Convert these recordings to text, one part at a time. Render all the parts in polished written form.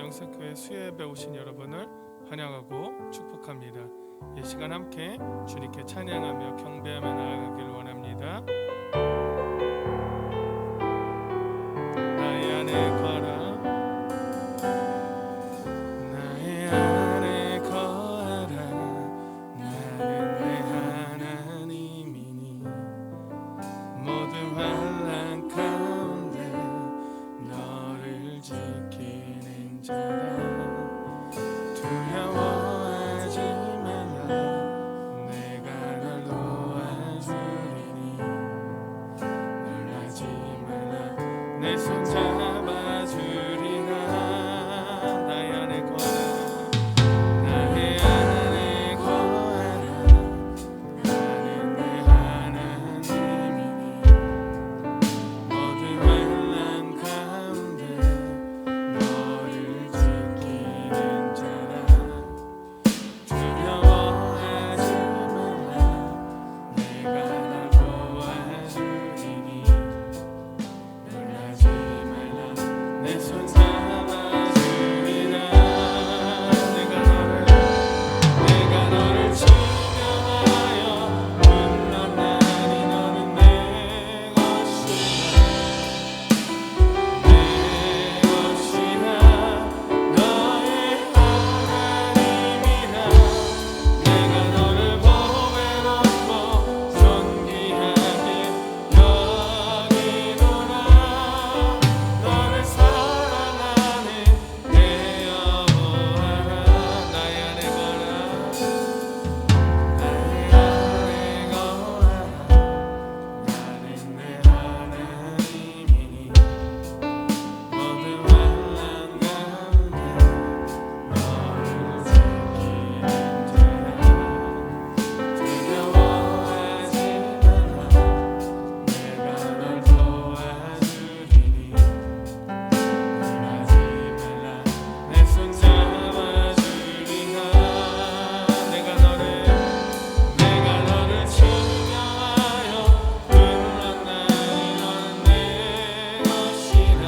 영생교회 수요예배 오신 여러분을 환영하고 축복합니다. 이 시간 함께 주님께 찬양하며 경배하며 나아가길 원합니다. 나의 안에 거하라, 나의 안에 거하라. 나는 내 하나님이니 모든 환난 가운데 너를 지키는 자라. 두려워하지 말라, 내가 널 도와주리니. 놀라지 말라, 내 손 잡아주리라. 나의 안에 거하라, 나의 안에 거하라. 나는 내 하나님이니 모든 환난 가운데 너를 지키는 자라. 두려워하지 말라, 내가 널 도와주리니. 놀라지 말라, 내 손 잡아주리라. 내가 너를 증명하여 불렀나니 너는 내 것이라. 내 것이라, 너의 하나님이라. 내가 너를 보배롭고 존귀하게 여기노라. 너를 사랑하는 내 여호와라. 나의 안에 거하라, 나의 안에 거하라. 나는 내 하나님이니 모든 환난 가운데 너를 지키는 자라. 두려워하지 말라, 내가 널 도와주리니. 놀라지 말라, 내 손 잡아주리라. 내가 너를 증명하여 불렀나니 너는 내 것이라.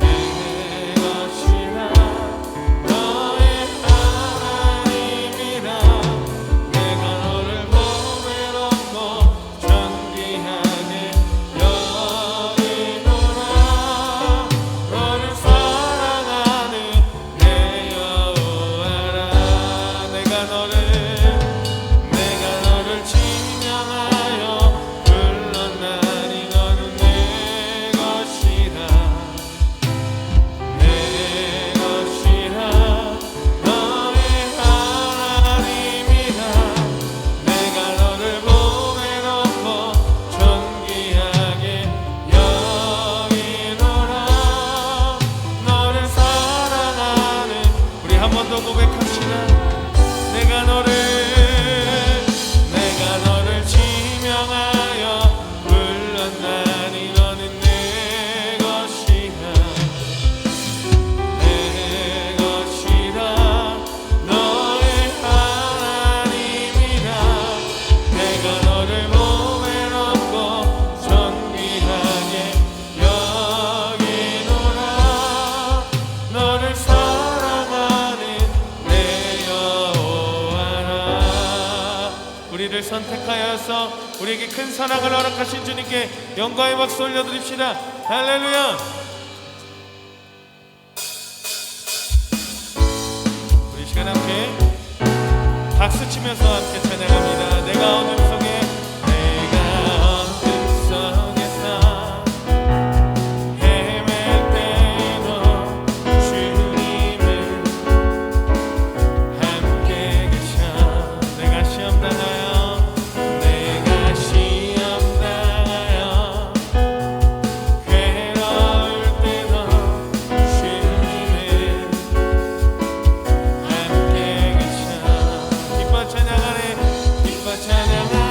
내 것이라, 너의 하나님이라. 내가 너를 보배롭고 존귀하게 여기노라. 너를 사랑하는 내 여호와라. 내가 너를 증명하여 불렀나니 너는 내 것이라. 내 것이라, 너의 하나님이라. 내가 너를 보배롭고 존귀하게 여기노라. 너를 사랑하는, 우리 한 번 더 고백합시다. 내가 너를 지명하여 불렀나니 너는 내 것이라. 내 것이라, 너의 하나님이라. 내가 너를 보배롭고 존귀하게 여기노라. 너를 사랑하는 내 여호와라. 우리를 선택하여서 우리에게 큰 사랑을 허락하신 주님께 영광의 박수 올려드립시다. 할렐루야. 우리 시간 함께 박수 치면서 함께 찬양합니다. 내가 어둠 속에서 헤맬 때도 주님은 함께 계셔. 내가 시험 당하여 괴로울 때도 주님은 함께 계셔. 기뻐 찬양하네, 기뻐 찬양하네.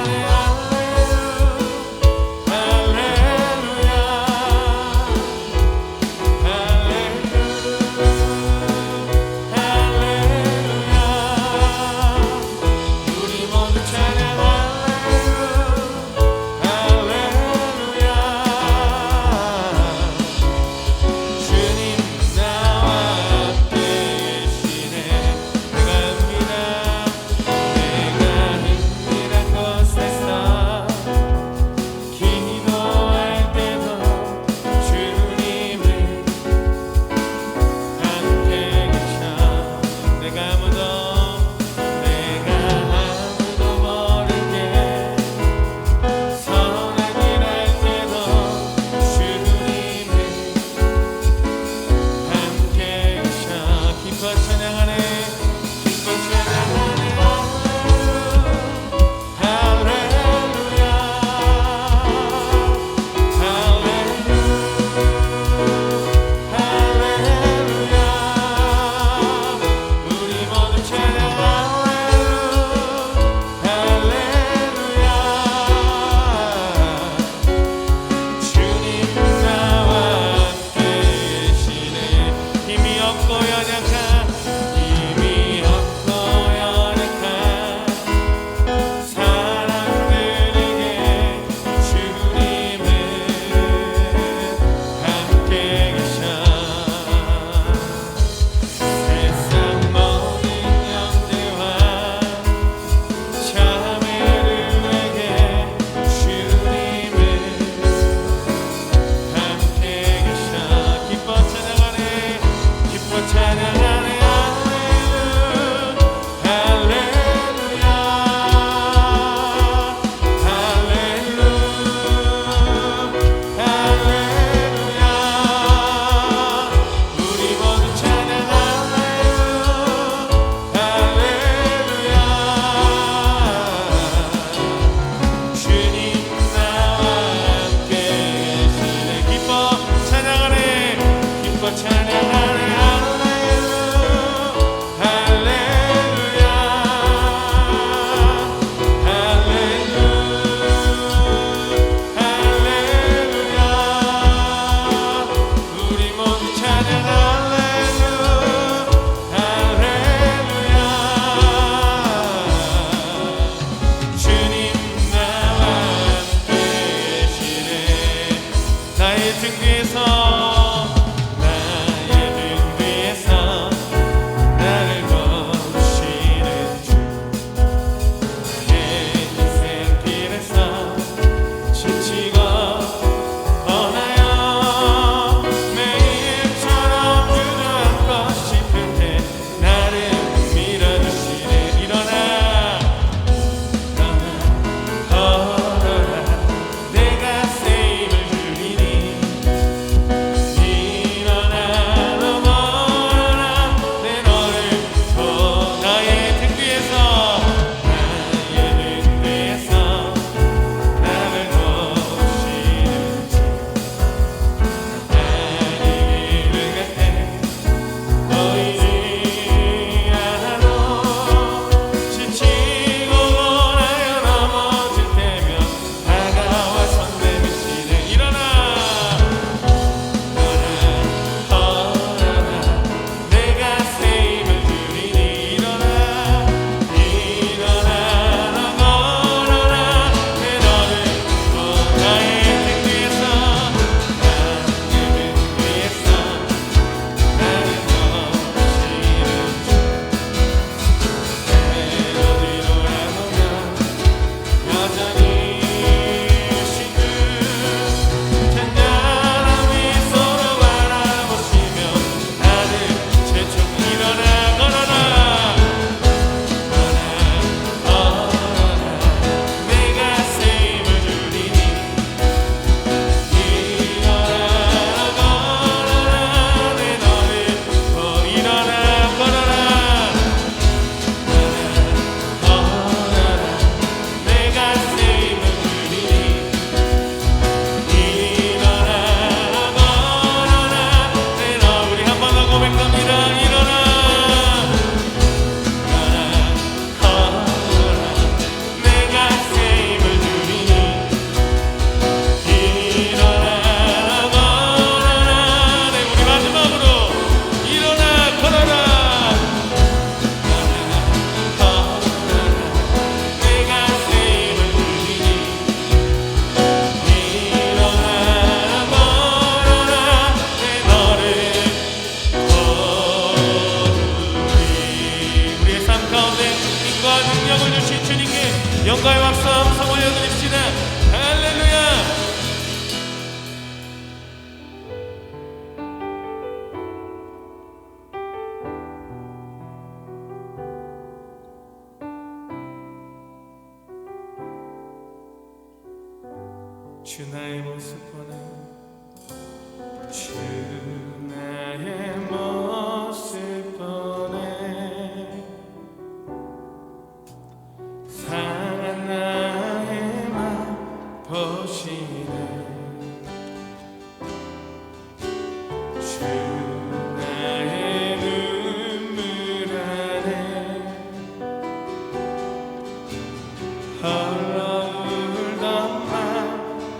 등 뒤에서 나의 등 뒤에서 나를 거두시는 주 내 인생길에서 지치고 떠나요 매일처럼 주저앉고 싶은데 나를 밀어주시네 일어나 걸어라 내가 새 힘을 주리니 일어나 너 걸어라 내 너를 더 나의 등 뒤에서 나를 거두시는 주 나의 길을 갈 때 보이지 않아도 지치고 나여 넘어질 때면 다가와 손 내미시네 일어나 걸어라 내가 새 힘을 주리니 일어나 너 걸어라 내 너를 더 나의 등 뒤에서 나를 거두시는 주 멜로디로 해보면 여전히 신그 잔잔한 미소로 바라보시며 나를 재촉 일어나 걸어라 내가 새 힘을 주리니 일어나 걸어라 내 너를 더 일어나 걸어라 내가 새 힘을 주리니 일어나 걸어라 내 너 우리 한 번 더 고백합니다 일어나 걸어라 내가 새 힘을 주리니 일어나 걸어라 네 우리 마지막으로 일어나 걸어라 내가 새 힘을 주리니 일어나 걸어라 내 너를 거두리 우리의 삶 가운데 힘과 능력을 주신 주님께 영광의 박수 함성 올려드립시다 할렐루야 주 나의 모습 보네 주 나의 모습 보네 상한 나의 맘 보시네 주 나의 눈물 안에 홀로 울던 맘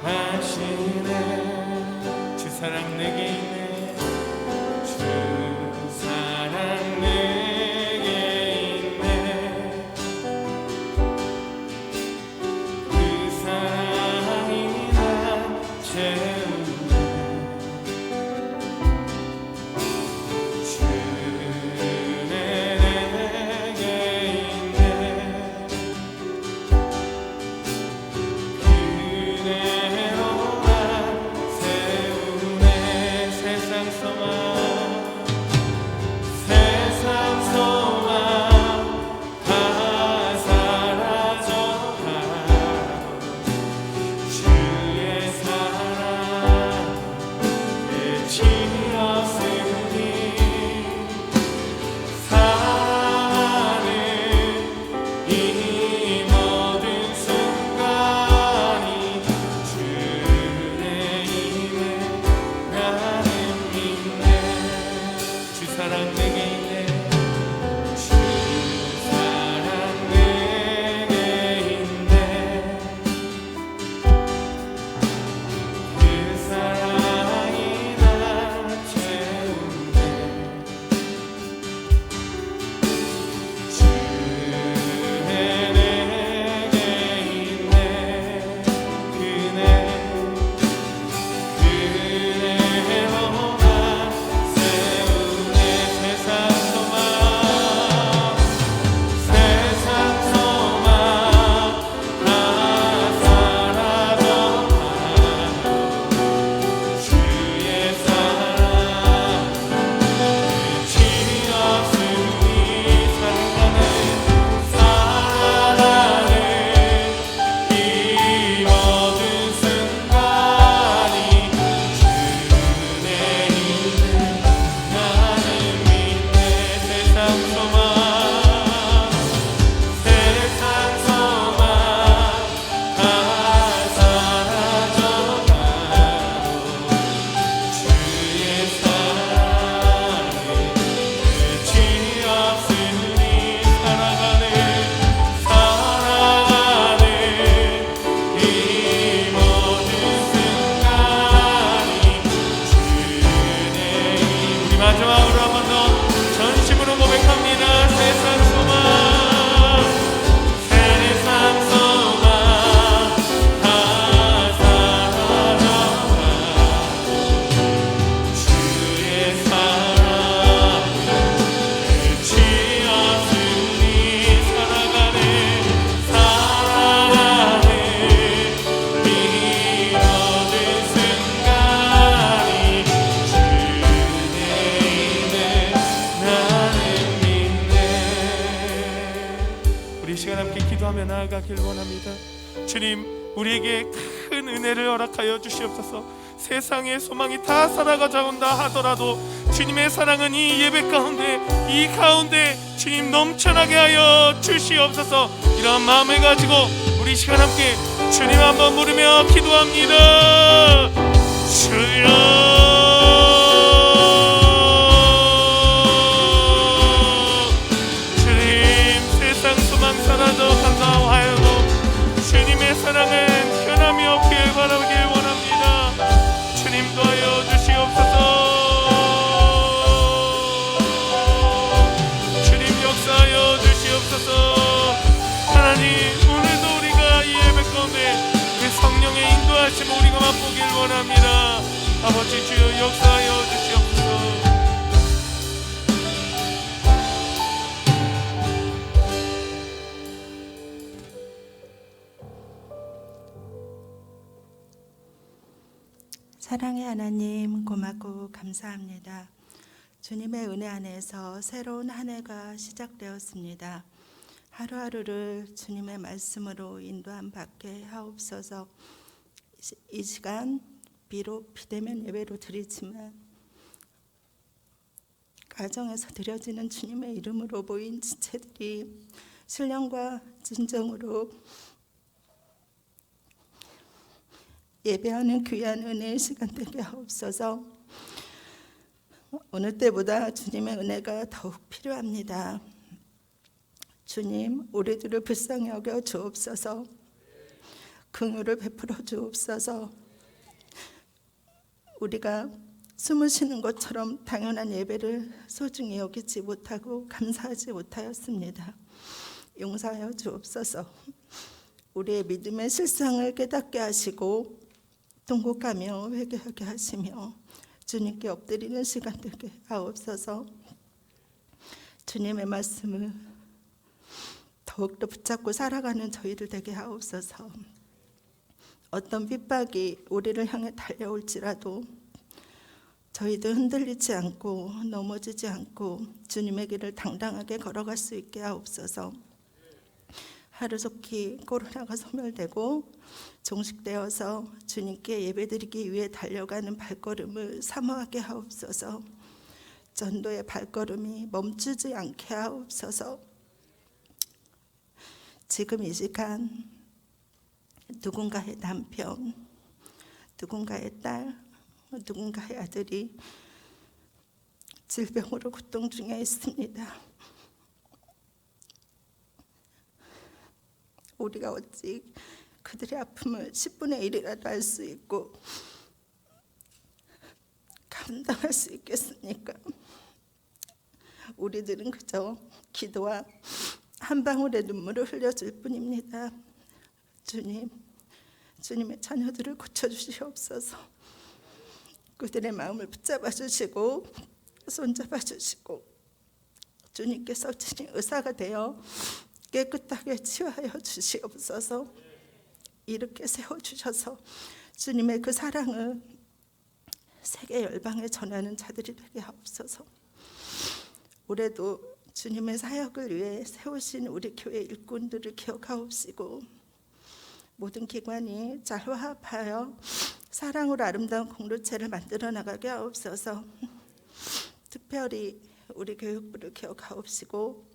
아시네 주 사랑 내게 있네 주 사랑 내게 있네 그 사랑이 날 채우네 주 내게 있네 그대로 날 세우네 나아가길 원합니다. 주님, 우리에게 큰 은혜를 허락하여 주시옵소서. 세상의 소망이 다 살아가자 온다 하더라도 주님의 사랑은 이 예배 가운데, 이 가운데 주님 넘쳐나게 하여 주시옵소서. 이런 마음을 가지고 우리 시간 함께 주님 한번 부르며 기도합니다. 주여, 사라져 간다하여도 주님의 사랑은 변함이 없길 바라길 원합니다. 주님 도와여 주시옵소서. 주님 역사하여 주시옵소서. 하나님, 오늘도 우리가 이 예배 가운데 그 성령의 인도하심 우리가 맛보길 원합니다. 아버지, 주여 역사하여 주시옵소서. 사랑의 하나님, 고맙고 감사합니다. 주님의 은혜 안에서 새로운 한 해가 시작되었습니다. 하루하루를 주님의 말씀으로 인도함 받게 하옵소서. 이 시간 비록 비대면 예배로 드리지만 가정에서 드려지는 주님의 이름으로 모인 지체들이 신령과 진정으로 예배하는 귀한 은혜의 시간 되게 하옵소서. 어느 때보다 주님의 은혜가 더욱 필요합니다. 주님, 우리들을 불쌍히 여겨 주옵소서. 긍휼을 베풀어 주옵소서. 우리가 숨을 쉬는 것처럼 당연한 예배를 소중히 여기지 못하고 감사하지 못하였습니다. 용서하여 주옵소서. 우리의 믿음의 실상을 깨닫게 하시고 통곡하며 회개하게 하시며 주님께 엎드리는 시간 되게 하옵소서. 주님의 말씀을 더욱더 붙잡고 살아가는 저희들 되게 하옵소서. 어떤 핍박이 우리를 향해 달려올지라도 저희들 흔들리지 않고 넘어지지 않고 주님의 길을 당당하게 걸어갈 수 있게 하옵소서. 하루속히 코로나가 소멸되고 종식되어서 주님께 예배드리기 위해 달려가는 발걸음을 사모하게 하옵소서. 전도의 발걸음이 멈추지 않게 하옵소서. 지금 이 시간 누군가의 남편, 누군가의 딸, 누군가의 아들이 질병으로 고통 중에 있습니다. 우리가 어찌 그들의 아픔을 10분의 1이라도 알 수 있고 감당할 수 있겠습니까? 우리들은 그저 기도와 한 방울의 눈물을 흘려줄 뿐입니다. 주님, 주님의 자녀들을 고쳐주시옵소서. 그들의 마음을 붙잡아 주시고 손잡아 주시고 주님께서 친히 의사가 되어 깨끗하게 치유하여 주시옵소서. 이렇게 세워주셔서 주님의 그 사랑을 세계 열방에 전하는 자들이 되게 하옵소서. 올해도 주님의 사역을 위해 세우신 우리 교회 일꾼들을 기억하옵시고 모든 기관이 잘 화합하여 사랑으로 아름다운 공동체를 만들어 나가게 하옵소서. 특별히 우리 교육부를 기억하옵시고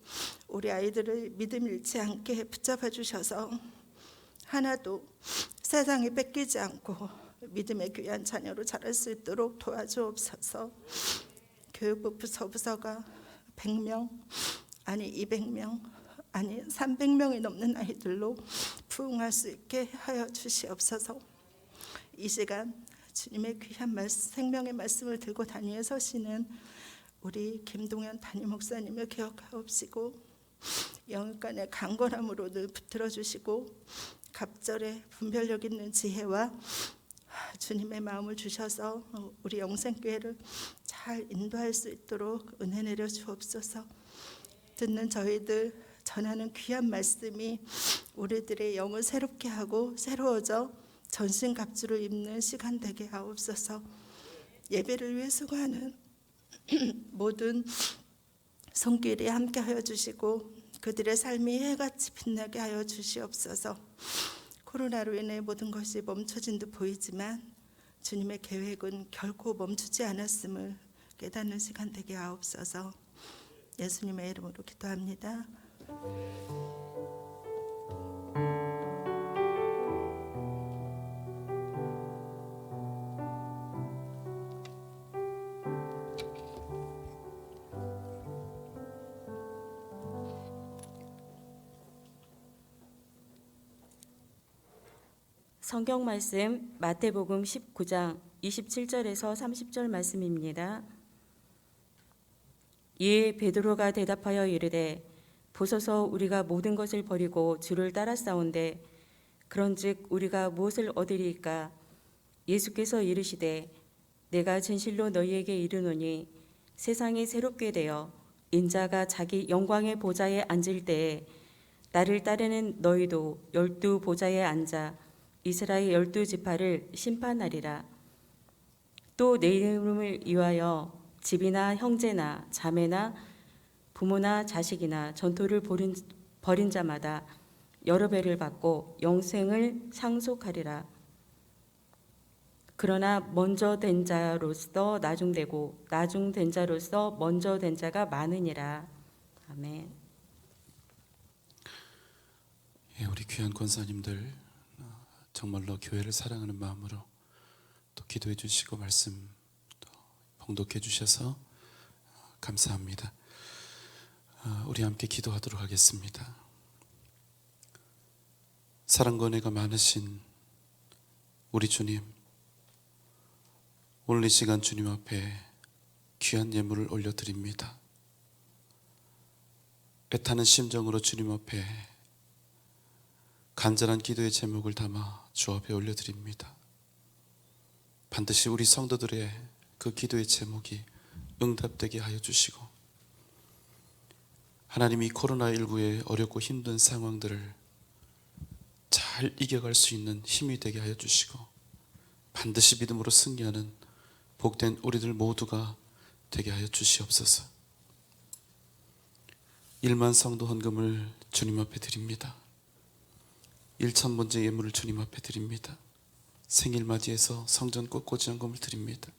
우리 아이들을 믿음 잃지 않게 붙잡아 주셔서 하나도 세상에 뺏기지 않고 믿음의 귀한 자녀로 자랄 수 있도록 도와주옵소서. 교육부 부서가 100명 아니 200명 아니 300명이 넘는 아이들로 부흥할 수 있게 하여 주시옵소서. 이 시간 주님의 귀한 말씀, 생명의 말씀을 들고 단위에 서시는 우리 김동현 담임 목사님을 기억하옵시고 영육간의 강건함으로 늘 붙들어 주시고 갑절에 분별력 있는 지혜와 주님의 마음을 주셔서 우리 영생교회를 잘 인도할 수 있도록 은혜 내려 주옵소서. 듣는 저희들 전하는 귀한 말씀이 우리들의 영을 새롭게 하고 새로워져 전신갑주를 입는 시간 되게 하옵소서. 예배를 위해 수고하는 모든 손길이 함께하여 주시고 그들의 삶이 해같이 빛나게 하여 주시옵소서. 코로나로 인해 모든 것이 멈춰진 듯 보이지만 주님의 계획은 결코 멈추지 않았음을 깨닫는 시간 되게 하옵소서. 예수님의 이름으로 기도합니다. 성경 말씀 마태복음 19장 27절에서 30절 말씀입니다. 이에 베드로가 대답하여 이르되 보소서 우리가 모든 것을 버리고 주를 따랐사온데 그런즉 우리가 무엇을 얻으리이까? 예수께서 이르시되 내가 진실로 너희에게 이르노니 세상이 새롭게 되어 인자가 자기 영광의 보좌에 앉을 때에 나를 따르는 너희도 12 보좌에 앉아 이스라엘 12지파를 심판하리라. 또 내 이름을 위하여 집이나 형제나 자매나 부모나 자식이나 전토를 벌인 자마다 여러 배를 받고 영생을 상속하리라. 그러나 먼저 된 자로서 나중되고 나중된 자로서 먼저 된 자가 많으니라. 아멘. 예, 우리 귀한 권사님들 정말로 교회를 사랑하는 마음으로 또 기도해 주시고 말씀 또 봉독해 주셔서 감사합니다. 우리 함께 기도하도록 하겠습니다. 사랑과 은혜가 많으신 우리 주님, 오늘 이 시간 주님 앞에 귀한 예물을 올려드립니다. 애타는 심정으로 주님 앞에 간절한 기도의 제목을 담아 주 앞에 올려드립니다. 반드시 우리 성도들의 그 기도의 제목이 응답되게 하여 주시고, 하나님이 코로나19의 어렵고 힘든 상황들을 잘 이겨갈 수 있는 힘이 되게 하여 주시고, 반드시 믿음으로 승리하는 복된 우리들 모두가 되게 하여 주시옵소서. 1만 성도 헌금을 주님 앞에 드립니다. 1,000번째 예물을 주님 앞에 드립니다. 생일 맞이해서 성전 꽃꽂이 헌금을 드립니다.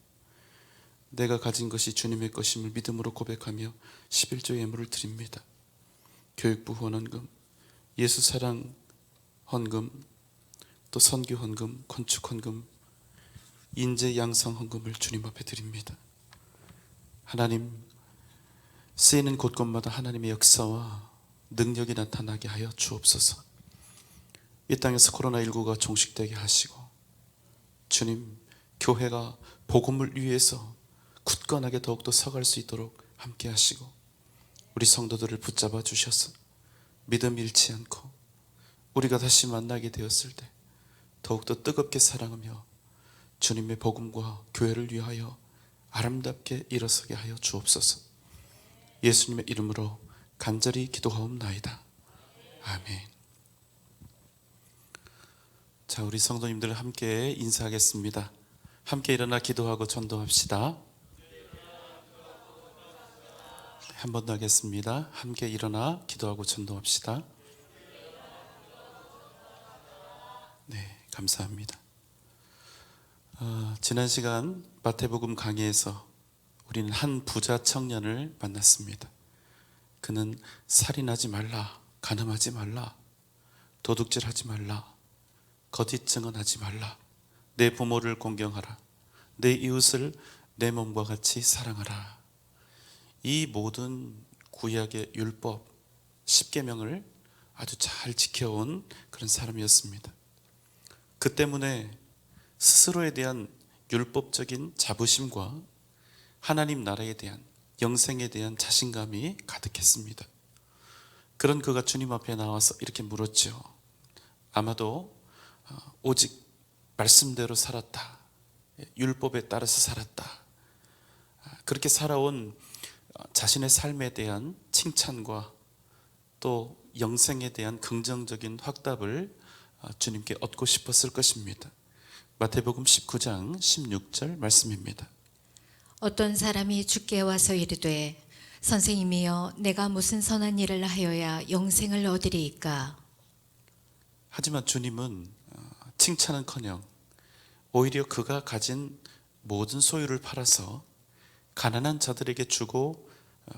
내가 가진 것이 주님의 것임을 믿음으로 고백하며 11조 예물을 드립니다. 교육부 후원헌금, 예수사랑 헌금, 또 선교 헌금, 건축 헌금, 인재 양성 헌금을 주님 앞에 드립니다. 하나님, 쓰이는 곳곳마다 하나님의 역사와 능력이 나타나게 하여 주옵소서. 이 땅에서 코로나19가 종식되게 하시고, 주님, 교회가 복음을 위해서 굳건하게 더욱더 서갈 수 있도록 함께 하시고, 우리 성도들을 붙잡아 주셔서 믿음 잃지 않고 우리가 다시 만나게 되었을 때 더욱더 뜨겁게 사랑하며 주님의 복음과 교회를 위하여 아름답게 일어서게 하여 주옵소서. 예수님의 이름으로 간절히 기도하옵나이다. 아멘. 자, 우리 성도님들 함께 인사하겠습니다. 함께 일어나 기도하고 전도합시다. 한 번 더 하겠습니다. 함께 일어나 기도하고 전도합시다. 네, 감사합니다. 지난 시간 마태복음 강의에서 우리는 한 부자 청년을 만났습니다. 그는 살인하지 말라, 간음하지 말라, 도둑질하지 말라, 거짓 증언하지 말라, 내 부모를 공경하라, 내 이웃을 내 몸과 같이 사랑하라. 이 모든 구약의 율법 10계명을 아주 잘 지켜온 그런 사람이었습니다. 그 때문에 스스로에 대한 율법적인 자부심과 하나님 나라에 대한 영생에 대한 자신감이 가득했습니다. 그런 그가 주님 앞에 나와서 이렇게 물었죠. 아마도 오직 말씀대로 살았다, 율법에 따라서 살았다, 그렇게 살아온 자신의 삶에 대한 칭찬과 또 영생에 대한 긍정적인 확답을 주님께 얻고 싶었을 것입니다. 마태복음 19장 16절 말씀입니다. 어떤 사람이 주께 와서 이르되 선생님이여, 내가 무슨 선한 일을 하여야 영생을 얻으리이까? 하지만 주님은 칭찬은커녕 오히려 그가 가진 모든 소유를 팔아서 가난한 자들에게 주고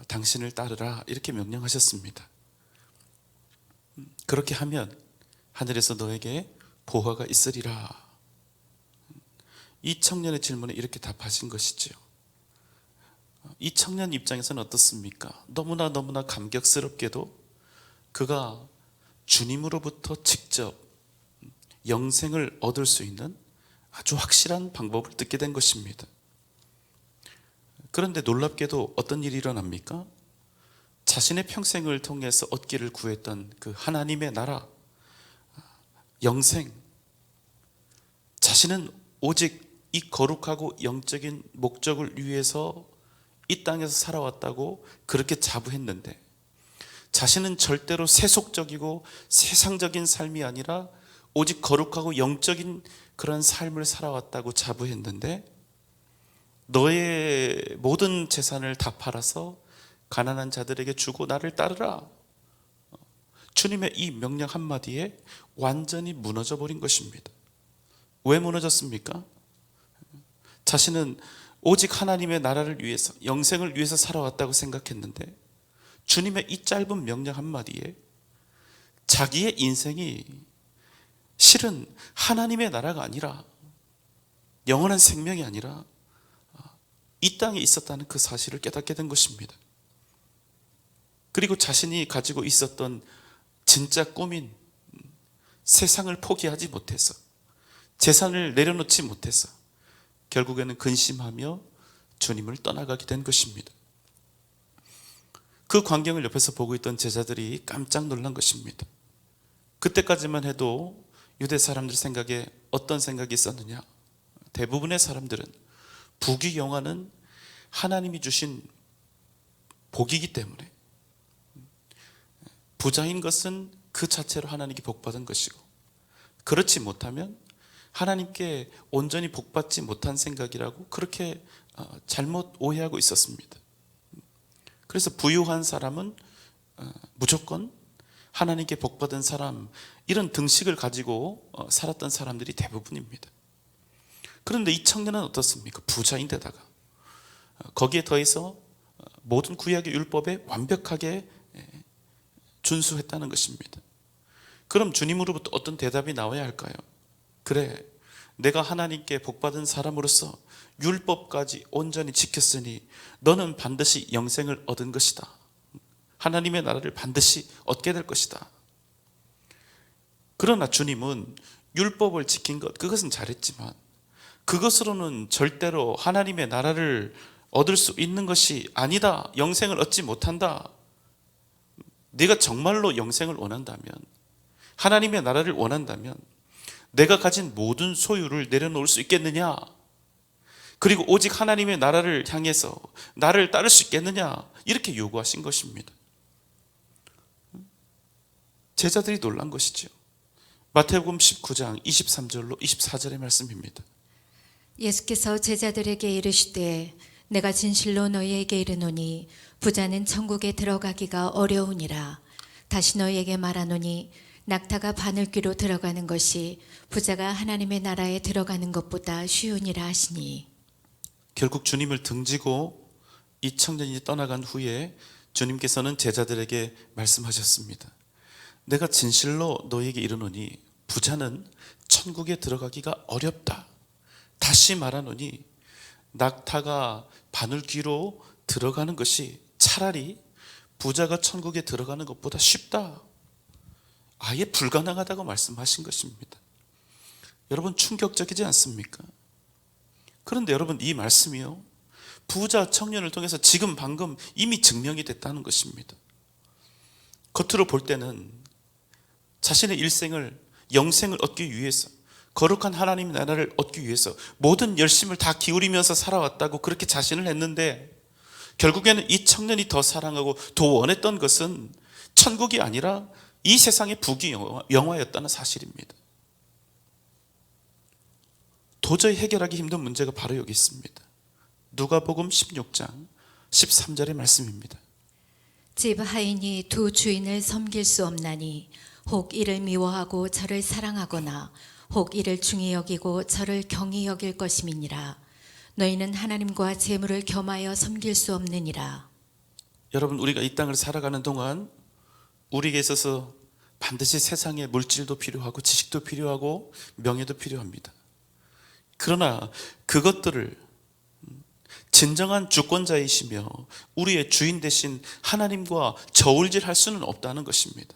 당신을 따르라 이렇게 명령하셨습니다. 그렇게 하면 하늘에서 너에게 보화가 있으리라. 이 청년의 질문에 이렇게 답하신 것이지요. 이 청년 입장에서는 어떻습니까? 너무나 감격스럽게도 그가 주님으로부터 직접 영생을 얻을 수 있는 아주 확실한 방법을 듣게 된 것입니다. 그런데 놀랍게도 어떤 일이 일어납니까? 자신의 평생을 통해서 얻기를 구했던 그 하나님의 나라, 영생, 자신은 오직 이 거룩하고 영적인 목적을 위해서 이 땅에서 살아왔다고 그렇게 자부했는데, 자신은 절대로 세속적이고 세상적인 삶이 아니라 오직 거룩하고 영적인 그런 삶을 살아왔다고 자부했는데, 너의 모든 재산을 다 팔아서 가난한 자들에게 주고 나를 따르라. 주님의 이 명령 한마디에 완전히 무너져 버린 것입니다. 왜 무너졌습니까? 자신은 오직 하나님의 나라를 위해서, 영생을 위해서 살아왔다고 생각했는데, 주님의 이 짧은 명령 한마디에 자기의 인생이 실은 하나님의 나라가 아니라, 영원한 생명이 아니라 이 땅에 있었다는 그 사실을 깨닫게 된 것입니다. 그리고 자신이 가지고 있었던 진짜 꿈인 세상을 포기하지 못해서, 재산을 내려놓지 못해서 결국에는 근심하며 주님을 떠나가게 된 것입니다. 그 광경을 옆에서 보고 있던 제자들이 깜짝 놀란 것입니다. 그때까지만 해도 유대 사람들 생각에 어떤 생각이 있었느냐? 대부분의 사람들은 부귀영화는 하나님이 주신 복이기 때문에, 부자인 것은 그 자체로 하나님께 복받은 것이고, 그렇지 못하면 하나님께 온전히 복받지 못한 생각이라고 그렇게 잘못 오해하고 있었습니다. 그래서 부유한 사람은 무조건 하나님께 복받은 사람, 이런 등식을 가지고 살았던 사람들이 대부분입니다. 그런데 이 청년은 어떻습니까? 부자인데다가 거기에 더해서 모든 구약의 율법에 완벽하게 준수했다는 것입니다. 그럼 주님으로부터 어떤 대답이 나와야 할까요? 그래, 내가 하나님께 복받은 사람으로서 율법까지 온전히 지켰으니 너는 반드시 영생을 얻은 것이다. 하나님의 나라를 반드시 얻게 될 것이다. 그러나 주님은 율법을 지킨 것, 그것은 잘했지만 그것으로는 절대로 하나님의 나라를 얻을 수 있는 것이 아니다. 영생을 얻지 못한다. 네가 정말로 영생을 원한다면, 하나님의 나라를 원한다면 내가 가진 모든 소유를 내려놓을 수 있겠느냐? 그리고 오직 하나님의 나라를 향해서 나를 따를 수 있겠느냐? 이렇게 요구하신 것입니다. 제자들이 놀란 것이죠. 마태복음 19장 23절로 24절의 말씀입니다. 예수께서 제자들에게 이르시되, 내가 진실로 너희에게 이르노니 부자는 천국에 들어가기가 어려우니라. 다시 너희에게 말하노니 낙타가 바늘귀로 들어가는 것이 부자가 하나님의 나라에 들어가는 것보다 쉬우니라 하시니. 결국 주님을 등지고 이 청년이 떠나간 후에 주님께서는 제자들에게 말씀하셨습니다. 내가 진실로 너희에게 이르노니 부자는 천국에 들어가기가 어렵다. 다시 말하노니 낙타가 바늘귀로 들어가는 것이 차라리 부자가 천국에 들어가는 것보다 쉽다. 아예 불가능하다고 말씀하신 것입니다. 여러분, 충격적이지 않습니까? 그런데 여러분, 이 말씀이요, 부자 청년을 통해서 지금 방금 이미 증명이 됐다는 것입니다. 겉으로 볼 때는 자신의 일생을, 영생을 얻기 위해서, 거룩한 하나님 나라를 얻기 위해서 모든 열심을 다 기울이면서 살아왔다고 그렇게 자신을 했는데, 결국에는 이 청년이 더 사랑하고 더 원했던 것은 천국이 아니라 이 세상의 부귀영화였다는 사실입니다. 도저히 해결하기 힘든 문제가 바로 여기 있습니다. 누가복음 16장 13절의 말씀입니다. 집 하인이 두 주인을 섬길 수 없나니 혹 이를 미워하고 저를 사랑하거나 혹 이를 중히 여기고 저를 경히 여길 것임이니라. 너희는 하나님과 재물을 겸하여 섬길 수 없느니라. 여러분, 우리가 이 땅을 살아가는 동안 우리에게 있어서 반드시 세상에 물질도 필요하고 지식도 필요하고 명예도 필요합니다. 그러나 그것들을 진정한 주권자이시며 우리의 주인 되신 하나님과 저울질할 수는 없다는 것입니다.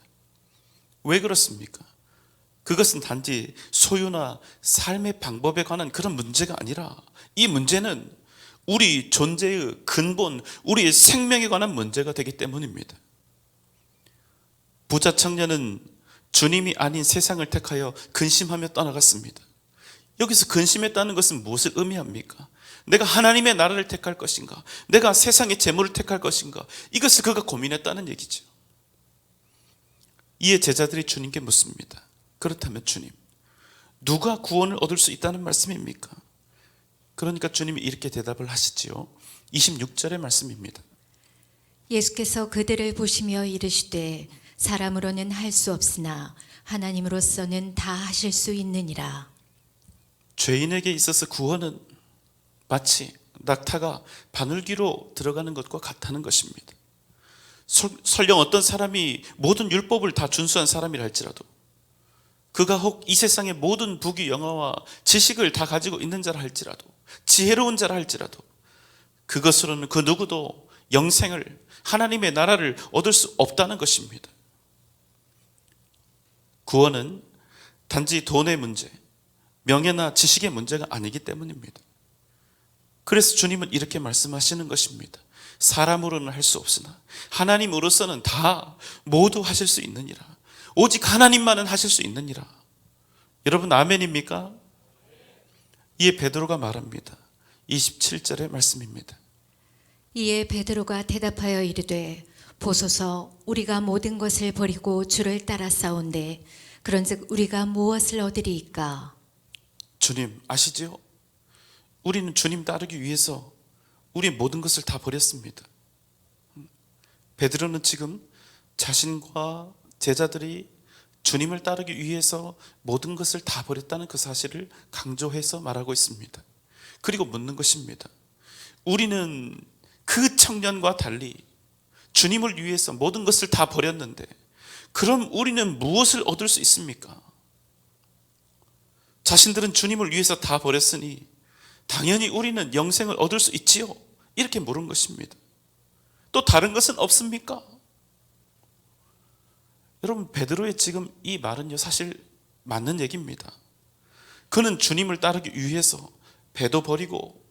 왜 그렇습니까? 그것은 단지 소유나 삶의 방법에 관한 그런 문제가 아니라 이 문제는 우리 존재의 근본, 우리의 생명에 관한 문제가 되기 때문입니다. 부자 청년은 주님이 아닌 세상을 택하여 근심하며 떠나갔습니다. 여기서 근심했다는 것은 무엇을 의미합니까? 내가 하나님의 나라를 택할 것인가? 내가 세상의 재물을 택할 것인가? 이것을 그가 고민했다는 얘기죠. 이에 제자들이 주님께 묻습니다. 그렇다면 주님, 누가 구원을 얻을 수 있다는 말씀입니까? 그러니까 주님이 이렇게 대답을 하시지요. 26절의 말씀입니다. 예수께서 그들을 보시며 이르시되 사람으로는 할 수 없으나 하나님으로서는 다 하실 수 있느니라. 죄인에게 있어서 구원은 마치 낙타가 바늘귀로 들어가는 것과 같다는 것입니다. 설령 어떤 사람이 모든 율법을 다 준수한 사람이라 할지라도, 그가 혹 이 세상의 모든 부귀 영화와 지식을 다 가지고 있는 자라 할지라도, 지혜로운 자라 할지라도 그것으로는 그 누구도 영생을, 하나님의 나라를 얻을 수 없다는 것입니다. 구원은 단지 돈의 문제, 명예나 지식의 문제가 아니기 때문입니다. 그래서 주님은 이렇게 말씀하시는 것입니다. 사람으로는 할 수 없으나 하나님으로서는 다 모두 하실 수 있느니라. 오직 하나님만은 하실 수 있느니라. 여러분, 아멘입니까? 이에 베드로가 말합니다. 27절의 말씀입니다. 이에 베드로가 대답하여 이르되 보소서, 우리가 모든 것을 버리고 주를 따라 싸운데 그런즉 우리가 무엇을 얻으리이까? 주님 아시죠? 우리는 주님 따르기 위해서 우리 모든 것을 다 버렸습니다. 베드로는 지금 자신과 제자들이 주님을 따르기 위해서 모든 것을 다 버렸다는 그 사실을 강조해서 말하고 있습니다. 그리고 묻는 것입니다. 우리는 그 청년과 달리 주님을 위해서 모든 것을 다 버렸는데 그럼 우리는 무엇을 얻을 수 있습니까? 자신들은 주님을 위해서 다 버렸으니 당연히 우리는 영생을 얻을 수 있지요? 이렇게 물은 것입니다. 또 다른 것은 없습니까? 여러분, 베드로의 지금 이 말은요, 사실 맞는 얘기입니다. 그는 주님을 따르기 위해서 배도 버리고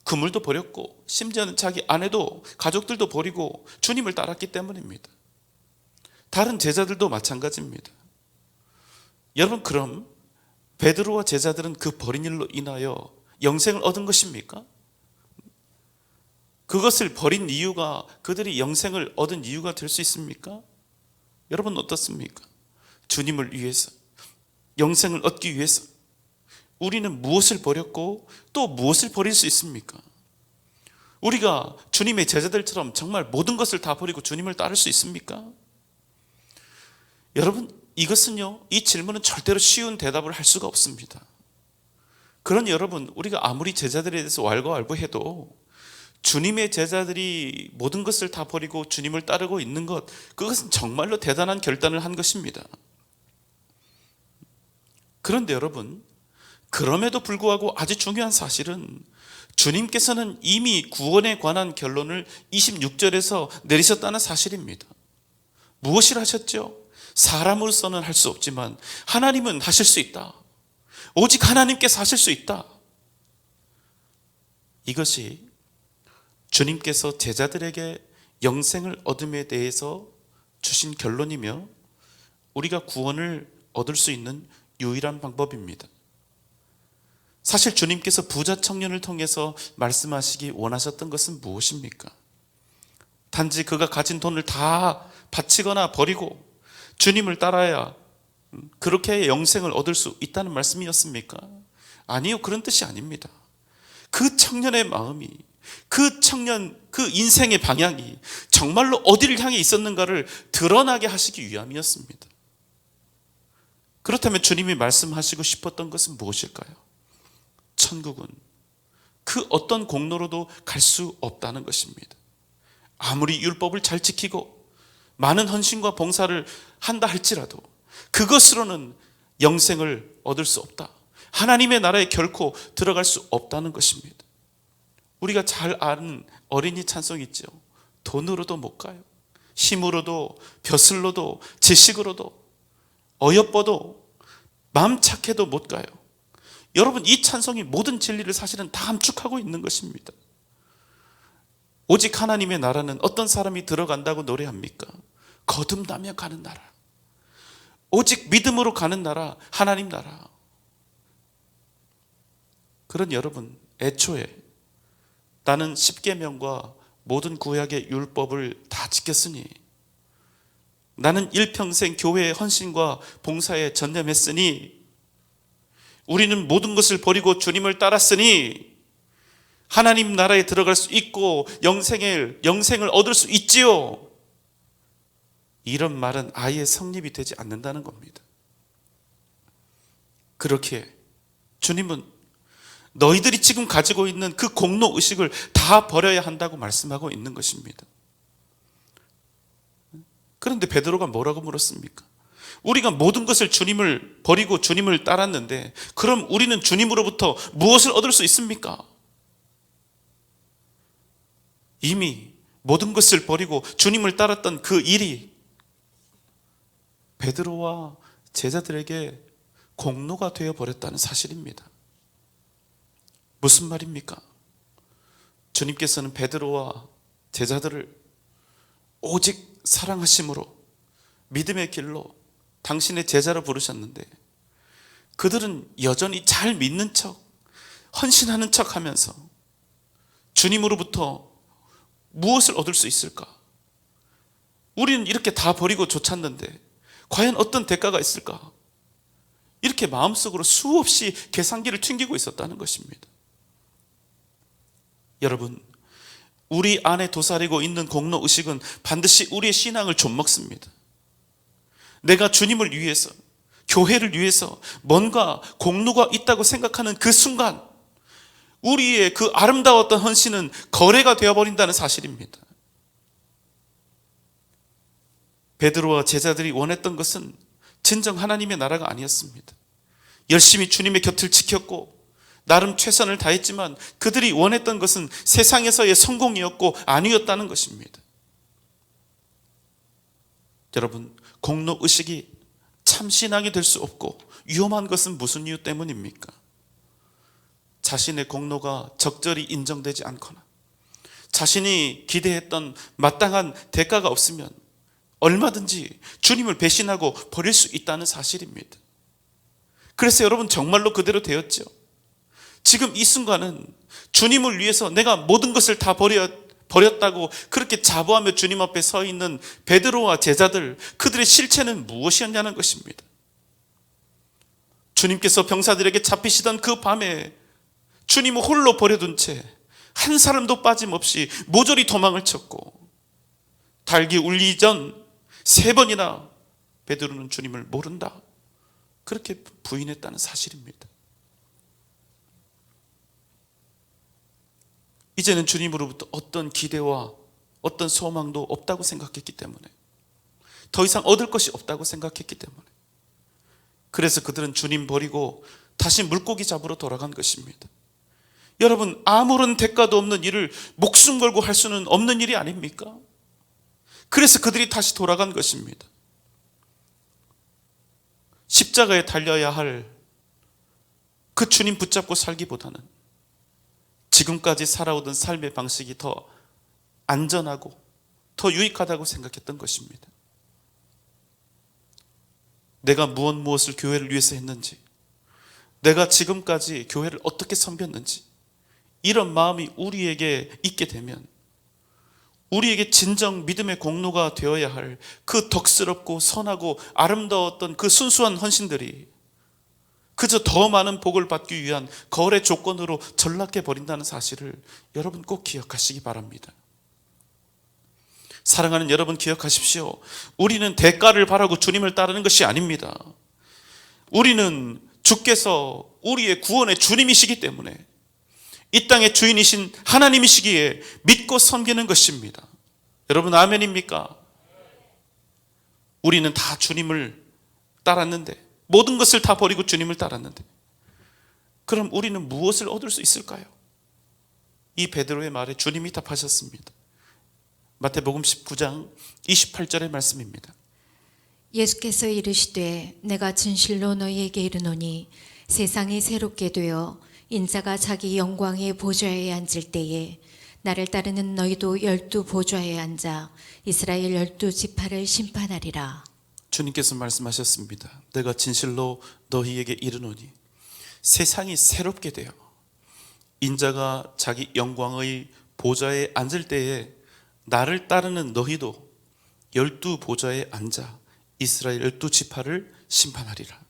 그물도 버렸고 심지어는 자기 아내도 가족들도 버리고 주님을 따랐기 때문입니다. 다른 제자들도 마찬가지입니다. 여러분, 그럼 베드로와 제자들은 그 버린 일로 인하여 영생을 얻은 것입니까? 그것을 버린 이유가 그들이 영생을 얻은 이유가 될 수 있습니까? 여러분, 어떻습니까? 주님을 위해서, 영생을 얻기 위해서 우리는 무엇을 버렸고 또 무엇을 버릴 수 있습니까? 우리가 주님의 제자들처럼 정말 모든 것을 다 버리고 주님을 따를 수 있습니까? 여러분, 이것은요, 이 질문은 절대로 쉬운 대답을 할 수가 없습니다. 그런 여러분, 우리가 아무리 제자들에 대해서 왈가왈부해도 주님의 제자들이 모든 것을 다 버리고 주님을 따르고 있는 것, 그것은 정말로 대단한 결단을 한 것입니다. 그런데 여러분, 그럼에도 불구하고 아주 중요한 사실은 주님께서는 이미 구원에 관한 결론을 26절에서 내리셨다는 사실입니다. 무엇을 하셨죠? 사람으로서는 할 수 없지만 하나님은 하실 수 있다. 오직 하나님께서 하실 수 있다. 이것이 주님께서 제자들에게 영생을 얻음에 대해서 주신 결론이며 우리가 구원을 얻을 수 있는 유일한 방법입니다. 사실 주님께서 부자 청년을 통해서 말씀하시기 원하셨던 것은 무엇입니까? 단지 그가 가진 돈을 다 바치거나 버리고 주님을 따라야 그렇게 영생을 얻을 수 있다는 말씀이었습니까? 아니요, 그런 뜻이 아닙니다. 그 청년의 마음이 그 청년, 그 인생의 방향이 정말로 어디를 향해 있었는가를 드러나게 하시기 위함이었습니다. 그렇다면 주님이 말씀하시고 싶었던 것은 무엇일까요? 천국은 그 어떤 공로로도 갈 수 없다는 것입니다. 아무리 율법을 잘 지키고 많은 헌신과 봉사를 한다 할지라도 그것으로는 영생을 얻을 수 없다. 하나님의 나라에 결코 들어갈 수 없다는 것입니다. 우리가 잘 아는 어린이 찬송이 있죠. 돈으로도 못 가요. 힘으로도, 벼슬로도, 지식으로도, 어여뻐도, 마음 착해도 못 가요. 여러분, 이 찬송이 모든 진리를 사실은 다 함축하고 있는 것입니다. 오직 하나님의 나라는 어떤 사람이 들어간다고 노래합니까? 거듭나며 가는 나라. 오직 믿음으로 가는 나라, 하나님 나라. 그런 여러분, 애초에 나는 십계명과 모든 구약의 율법을 다 지켰으니, 나는 일평생 교회의 헌신과 봉사에 전념했으니, 우리는 모든 것을 버리고 주님을 따랐으니 하나님 나라에 들어갈 수 있고 영생을 얻을 수 있지요. 이런 말은 아예 성립이 되지 않는다는 겁니다. 그렇게 주님은 너희들이 지금 가지고 있는 그 공로 의식을 다 버려야 한다고 말씀하고 있는 것입니다. 그런데 베드로가 뭐라고 물었습니까? 우리가 모든 것을 주님을 버리고 주님을 따랐는데 그럼 우리는 주님으로부터 무엇을 얻을 수 있습니까? 이미 모든 것을 버리고 주님을 따랐던 그 일이 베드로와 제자들에게 공로가 되어버렸다는 사실입니다. 무슨 말입니까? 주님께서는 베드로와 제자들을 오직 사랑하심으로 믿음의 길로 당신의 제자로 부르셨는데 그들은 여전히 잘 믿는 척, 헌신하는 척 하면서 주님으로부터 무엇을 얻을 수 있을까? 우리는 이렇게 다 버리고 쫓았는데 과연 어떤 대가가 있을까? 이렇게 마음속으로 수없이 계산기를 튕기고 있었다는 것입니다. 여러분, 우리 안에 도사리고 있는 공로 의식은 반드시 우리의 신앙을 좀먹습니다. 내가 주님을 위해서, 교회를 위해서 뭔가 공로가 있다고 생각하는 그 순간 우리의 그 아름다웠던 헌신은 거래가 되어버린다는 사실입니다. 베드로와 제자들이 원했던 것은 진정 하나님의 나라가 아니었습니다. 열심히 주님의 곁을 지켰고 나름 최선을 다했지만 그들이 원했던 것은 세상에서의 성공이었고 아니었다는 것입니다. 여러분, 공로 의식이 참 신앙이 될 수 없고 위험한 것은 무슨 이유 때문입니까? 자신의 공로가 적절히 인정되지 않거나 자신이 기대했던 마땅한 대가가 없으면 얼마든지 주님을 배신하고 버릴 수 있다는 사실입니다. 그래서 여러분, 정말로 그대로 되었죠. 지금 이 순간은 주님을 위해서 내가 모든 것을 다 버렸다고 그렇게 자부하며 주님 앞에 서 있는 베드로와 제자들, 그들의 실체는 무엇이었냐는 것입니다. 주님께서 병사들에게 잡히시던 그 밤에 주님을 홀로 버려둔 채 한 사람도 빠짐없이 모조리 도망을 쳤고 닭이 울리기 전 3번이나 베드로는 주님을 모른다, 그렇게 부인했다는 사실입니다. 이제는 주님으로부터 어떤 기대와 어떤 소망도 없다고 생각했기 때문에, 더 이상 얻을 것이 없다고 생각했기 때문에, 그래서 그들은 주님 버리고 다시 물고기 잡으러 돌아간 것입니다. 여러분, 아무런 대가도 없는 일을 목숨 걸고 할 수는 없는 일이 아닙니까? 그래서 그들이 다시 돌아간 것입니다. 십자가에 달려야 할 그 주님 붙잡고 살기보다는 지금까지 살아오던 삶의 방식이 더 안전하고 더 유익하다고 생각했던 것입니다. 내가 무엇을 교회를 위해서 했는지, 내가 지금까지 교회를 어떻게 섬겼는지, 이런 마음이 우리에게 있게 되면 우리에게 진정 믿음의 공로가 되어야 할 그 덕스럽고 선하고 아름다웠던 그 순수한 헌신들이 그저 더 많은 복을 받기 위한 거울의 조건으로 전락해 버린다는 사실을 여러분 꼭 기억하시기 바랍니다. 사랑하는 여러분, 기억하십시오. 우리는 대가를 바라고 주님을 따르는 것이 아닙니다. 우리는 주께서 우리의 구원의 주님이시기 때문에, 이 땅의 주인이신 하나님이시기에 믿고 섬기는 것입니다. 여러분, 아멘입니까? 우리는 다 주님을 따랐는데, 모든 것을 다 버리고 주님을 따랐는데, 그럼 우리는 무엇을 얻을 수 있을까요? 이 베드로의 말에 주님이 답하셨습니다. 마태복음 19장 28절의 말씀입니다. 예수께서 이르시되 내가 진실로 너희에게 이르노니 세상이 새롭게 되어 인자가 자기 영광의 보좌에 앉을 때에 나를 따르는 너희도 12 보좌에 앉아 이스라엘 12지파를 심판하리라. 주님께서 말씀하셨습니다. 내가 진실로 너희에게 이르노니 세상이 새롭게 되어 인자가 자기 영광의 보좌에 앉을 때에 나를 따르는 너희도 12 보좌에 앉아 이스라엘 12지파를 심판하리라.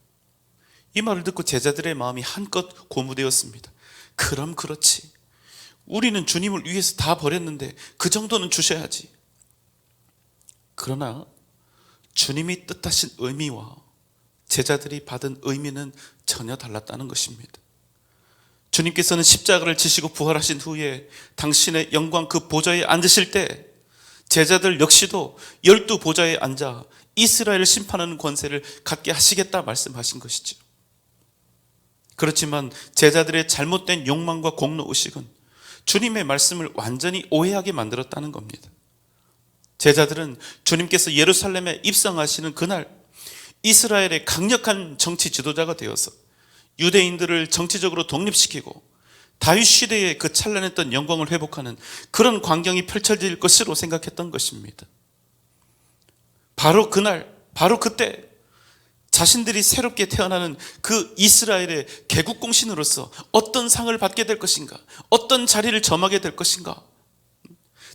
이 말을 듣고 제자들의 마음이 한껏 고무되었습니다. 그럼 그렇지, 우리는 주님을 위해서 다 버렸는데 그 정도는 주셔야지. 그러나 주님이 뜻하신 의미와 제자들이 받은 의미는 전혀 달랐다는 것입니다. 주님께서는 십자가를 지시고 부활하신 후에 당신의 영광 그 보좌에 앉으실 때 제자들 역시도 12 보좌에 앉아 이스라엘을 심판하는 권세를 갖게 하시겠다 말씀하신 것이죠. 그렇지만 제자들의 잘못된 욕망과 공로의식은 주님의 말씀을 완전히 오해하게 만들었다는 겁니다. 제자들은 주님께서 예루살렘에 입성하시는 그날 이스라엘의 강력한 정치 지도자가 되어서 유대인들을 정치적으로 독립시키고 다윗 시대의 그 찬란했던 영광을 회복하는 그런 광경이 펼쳐질 것으로 생각했던 것입니다. 바로 그날, 바로 그때 자신들이 새롭게 태어나는 그 이스라엘의 개국공신으로서 어떤 상을 받게 될 것인가, 어떤 자리를 점하게 될 것인가,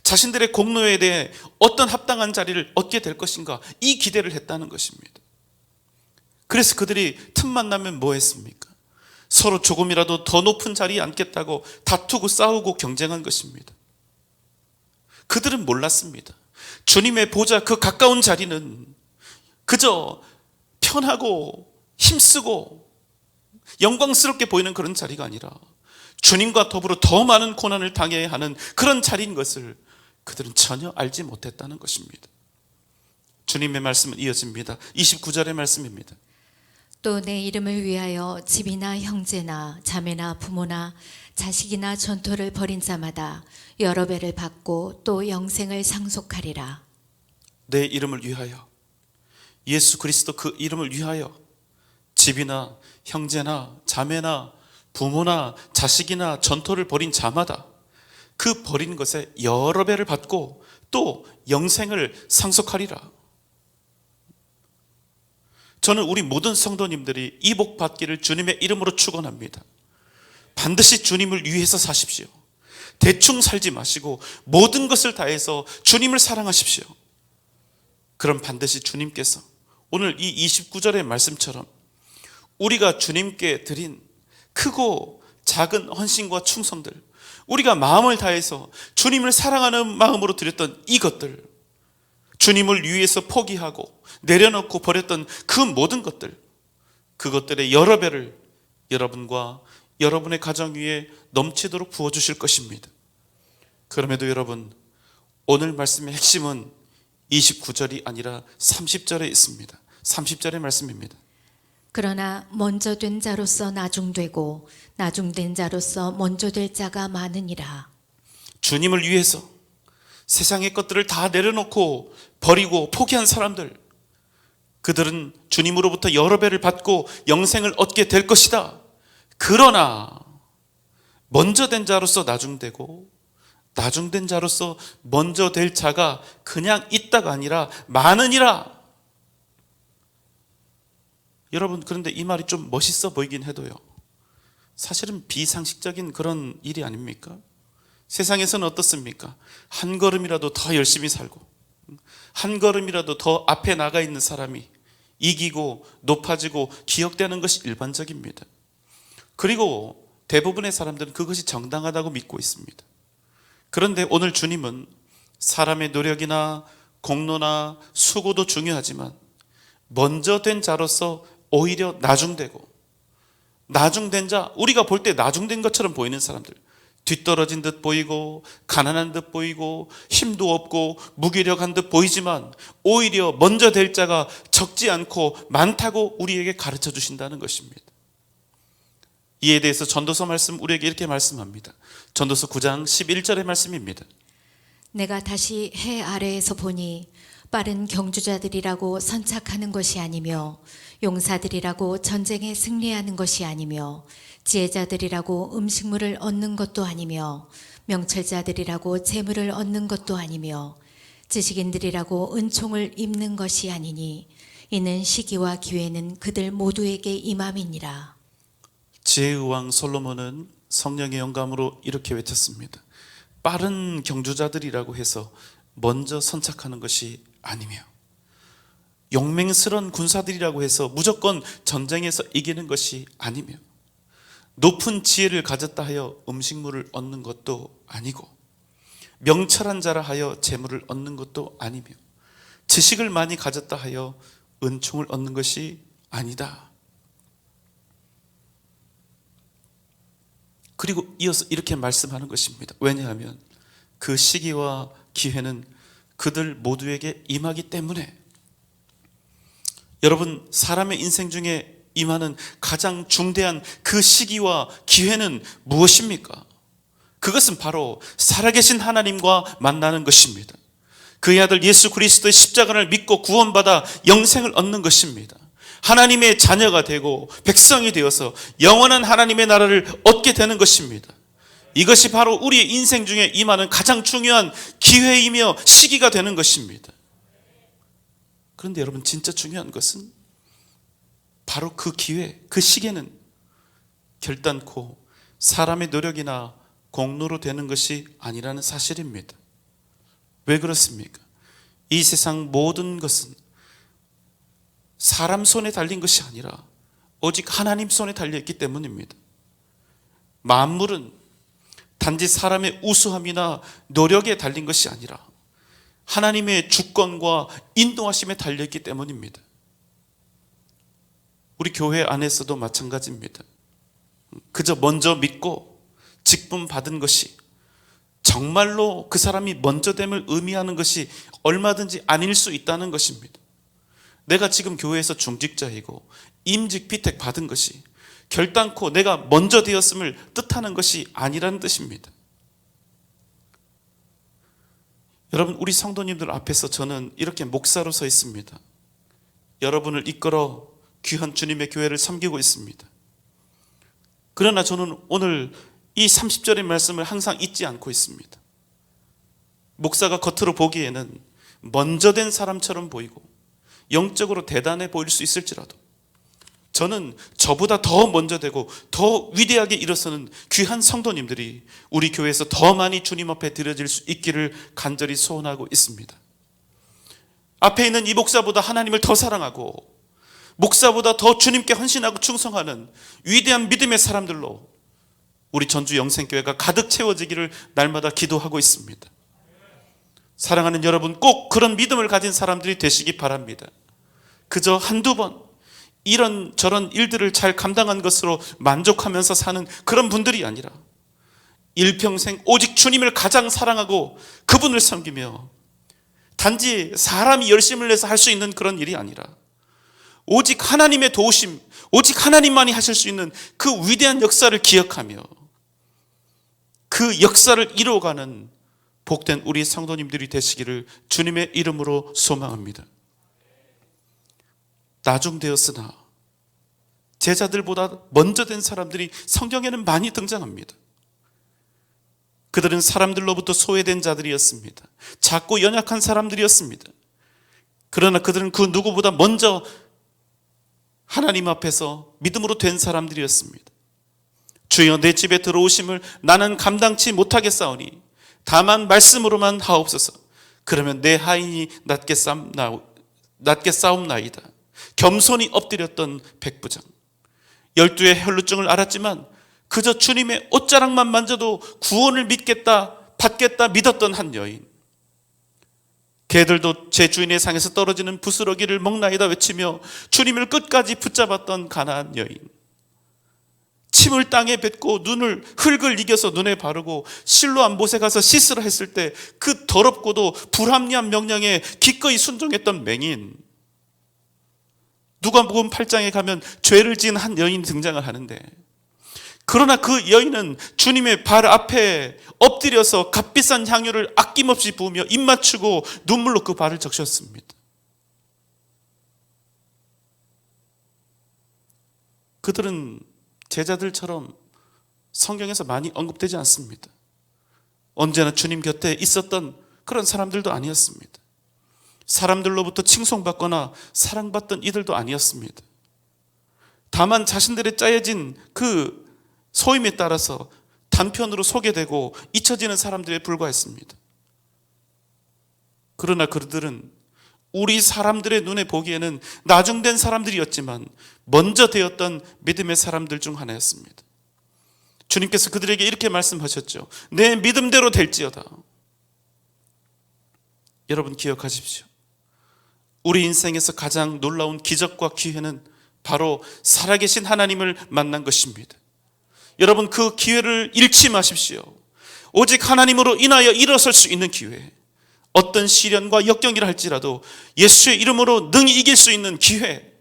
자신들의 공로에 대해 어떤 합당한 자리를 얻게 될 것인가, 이 기대를 했다는 것입니다. 그래서 그들이 틈만 나면 뭐 했습니까? 서로 조금이라도 더 높은 자리에 앉겠다고 다투고 싸우고 경쟁한 것입니다. 그들은 몰랐습니다. 주님의 보좌 그 가까운 자리는 그저 편하고 힘쓰고 영광스럽게 보이는 그런 자리가 아니라 주님과 더불어 더 많은 고난을 당해야 하는 그런 자리인 것을 그들은 전혀 알지 못했다는 것입니다. 주님의 말씀은 이어집니다. 29절의 말씀입니다. 또 내 이름을 위하여 집이나 형제나 자매나 부모나 자식이나 전토를 벌인 자마다 여러 배를 받고 또 영생을 상속하리라. 내 이름을 위하여, 예수 그리스도 그 이름을 위하여 집이나 형제나 자매나 부모나 자식이나 전토를 벌인 자마다 그 벌인 것에 여러 배를 받고 또 영생을 상속하리라. 저는 우리 모든 성도님들이 이 복 받기를 주님의 이름으로 축원합니다. 반드시 주님을 위해서 사십시오. 대충 살지 마시고 모든 것을 다해서 주님을 사랑하십시오. 그럼 반드시 주님께서 오늘 이 29절의 말씀처럼 우리가 주님께 드린 크고 작은 헌신과 충성들, 우리가 마음을 다해서 주님을 사랑하는 마음으로 드렸던 이것들, 주님을 위해서 포기하고 내려놓고 버렸던 그 모든 것들, 그것들의 여러 배를 여러분과 여러분의 가정 위에 넘치도록 부어주실 것입니다. 그럼에도 여러분, 오늘 말씀의 핵심은 29절이 아니라 30절에 있습니다. 30절의 말씀입니다. 그러나 먼저 된 자로서 나중되고 나중된 자로서 먼저 될 자가 많으니라. 주님을 위해서 세상의 것들을 다 내려놓고 버리고 포기한 사람들, 그들은 주님으로부터 여러 배를 받고 영생을 얻게 될 것이다. 그러나 먼저 된 자로서 나중되고 나중된 자로서 먼저 될 자가 그냥 있다가 아니라 많으니라. 여러분, 그런데 이 말이 좀 멋있어 보이긴 해도요, 사실은 비상식적인 그런 일이 아닙니까? 세상에서는 어떻습니까? 한 걸음이라도 더 열심히 살고 한 걸음이라도 더 앞에 나가 있는 사람이 이기고 높아지고 기억되는 것이 일반적입니다. 그리고 대부분의 사람들은 그것이 정당하다고 믿고 있습니다. 그런데 오늘 주님은 사람의 노력이나 공로나 수고도 중요하지만 먼저 된 자로서 오히려 나중되고, 나중된 자, 우리가 볼 때 나중된 것처럼 보이는 사람들, 뒤떨어진 듯 보이고 가난한 듯 보이고 힘도 없고 무기력한 듯 보이지만 오히려 먼저 될 자가 적지 않고 많다고 우리에게 가르쳐 주신다는 것입니다. 이에 대해서 전도서 말씀 우리에게 이렇게 말씀합니다. 전도서 9장 11절의 말씀입니다. 내가 다시 해 아래에서 보니 빠른 경주자들이라고 선착하는 것이 아니며 용사들이라고 전쟁에 승리하는 것이 아니며 지혜자들이라고 음식물을 얻는 것도 아니며 명철자들이라고 재물을 얻는 것도 아니며 지식인들이라고 은총을 입는 것이 아니니 이는 시기와 기회는 그들 모두에게 임함이니라. 지혜의 왕 솔로몬은 성령의 영감으로 이렇게 외쳤습니다. 빠른 경주자들이라고 해서 먼저 선착하는 것이 아니며 용맹스러운 군사들이라고 해서 무조건 전쟁에서 이기는 것이 아니며 높은 지혜를 가졌다 하여 음식물을 얻는 것도 아니고 명철한 자라 하여 재물을 얻는 것도 아니며 지식을 많이 가졌다 하여 은총을 얻는 것이 아니다. 그리고 이어서 이렇게 말씀하는 것입니다. 왜냐하면 그 시기와 기회는 그들 모두에게 임하기 때문에. 여러분, 사람의 인생 중에 임하는 가장 중대한 그 시기와 기회는 무엇입니까? 그것은 바로 살아계신 하나님과 만나는 것입니다. 그의 아들 예수 그리스도의 십자가를 믿고 구원받아 영생을 얻는 것입니다. 하나님의 자녀가 되고 백성이 되어서 영원한 하나님의 나라를 얻게 되는 것입니다. 이것이 바로 우리의 인생 중에 임하는 가장 중요한 기회이며 시기가 되는 것입니다. 그런데 여러분, 진짜 중요한 것은 바로 그 기회, 그 시기는 결단코 사람의 노력이나 공로로 되는 것이 아니라는 사실입니다. 왜 그렇습니까? 이 세상 모든 것은 사람 손에 달린 것이 아니라 오직 하나님 손에 달려있기 때문입니다. 만물은 단지 사람의 우수함이나 노력에 달린 것이 아니라 하나님의 주권과 인도하심에 달려있기 때문입니다. 우리 교회 안에서도 마찬가지입니다. 그저 먼저 믿고 직분 받은 것이 정말로 그 사람이 먼저됨을 의미하는 것이 얼마든지 아닐 수 있다는 것입니다. 내가 지금 교회에서 중직자이고 임직 비택 받은 것이 결단코 내가 먼저 되었음을 뜻하는 것이 아니라는 뜻입니다. 여러분, 우리 성도님들 앞에서 저는 이렇게 목사로 서 있습니다. 여러분을 이끌어 귀한 주님의 교회를 섬기고 있습니다. 그러나 저는 오늘 이 30절의 말씀을 항상 잊지 않고 있습니다. 목사가 겉으로 보기에는 먼저 된 사람처럼 보이고 영적으로 대단해 보일 수 있을지라도 저는 저보다 더 먼저 되고 더 위대하게 일어서는 귀한 성도님들이 우리 교회에서 더 많이 주님 앞에 드려질 수 있기를 간절히 소원하고 있습니다. 앞에 있는 이 목사보다 하나님을 더 사랑하고 목사보다 더 주님께 헌신하고 충성하는 위대한 믿음의 사람들로 우리 전주 영생교회가 가득 채워지기를 날마다 기도하고 있습니다. 사랑하는 여러분, 꼭 그런 믿음을 가진 사람들이 되시기 바랍니다. 그저 한두 번 이런저런 일들을 잘 감당한 것으로 만족하면서 사는 그런 분들이 아니라 일평생 오직 주님을 가장 사랑하고 그분을 섬기며 단지 사람이 열심을 내서 할 수 있는 그런 일이 아니라 오직 하나님의 도우심, 오직 하나님만이 하실 수 있는 그 위대한 역사를 기억하며 그 역사를 이루어가는 복된 우리 성도님들이 되시기를 주님의 이름으로 소망합니다. 나중되었으나 제자들보다 먼저 된 사람들이 성경에는 많이 등장합니다. 그들은 사람들로부터 소외된 자들이었습니다. 작고 연약한 사람들이었습니다. 그러나 그들은 그 누구보다 먼저 하나님 앞에서 믿음으로 된 사람들이었습니다. 주여, 내 집에 들어오심을 나는 감당치 못하겠사오니 다만 말씀으로만 하옵소서. 그러면 내 하인이 낫게 싸움나이다. 겸손히 엎드렸던 백부장, 12의 혈루증을 앓았지만 그저 주님의 옷자락만 만져도 구원을 받겠다 믿었던 한 여인, 개들도 제 주인의 상에서 떨어지는 부스러기를 먹나이다 외치며 주님을 끝까지 붙잡았던 가나안 여인, 침을 땅에 뱉고 흙을 이겨서 눈에 바르고 실로암 못에 가서 씻으라 했을 때 그 더럽고도 불합리한 명령에 기꺼이 순종했던 맹인, 누가복음 8장에 가면 죄를 지은 한 여인이 등장을 하는데, 그러나 그 여인은 주님의 발 앞에 엎드려서 값비싼 향유를 아낌없이 부으며 입 맞추고 눈물로 그 발을 적셨습니다. 그들은 제자들처럼 성경에서 많이 언급되지 않습니다. 언제나 주님 곁에 있었던 그런 사람들도 아니었습니다. 사람들로부터 칭송받거나 사랑받던 이들도 아니었습니다. 다만 자신들의 짜여진 그 소임에 따라서 단편으로 소개되고 잊혀지는 사람들에 불과했습니다. 그러나 그들은 우리 사람들의 눈에 보기에는 나중된 사람들이었지만 먼저 되었던 믿음의 사람들 중 하나였습니다. 주님께서 그들에게 이렇게 말씀하셨죠. 내 믿음대로 될지어다. 여러분 기억하십시오. 우리 인생에서 가장 놀라운 기적과 기회는 바로 살아계신 하나님을 만난 것입니다. 여러분 그 기회를 잃지 마십시오. 오직 하나님으로 인하여 일어설 수 있는 기회, 어떤 시련과 역경이라 할지라도 예수의 이름으로 능히 이길 수 있는 기회,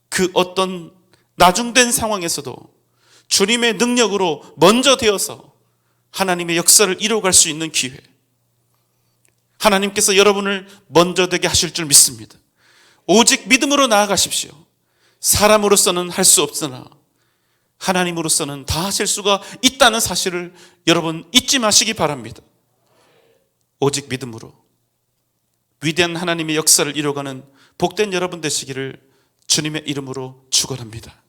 그 어떤 나중된 상황에서도 주님의 능력으로 먼저 되어서 하나님의 역사를 이루어갈 수 있는 기회, 하나님께서 여러분을 먼저 되게 하실 줄 믿습니다. 오직 믿음으로 나아가십시오. 사람으로서는 할 수 없으나 하나님으로서는 다 하실 수가 있다는 사실을 여러분 잊지 마시기 바랍니다. 오직 믿음으로 위대한 하나님의 역사를 이루어가는 복된 여러분 되시기를 주님의 이름으로 축원합니다.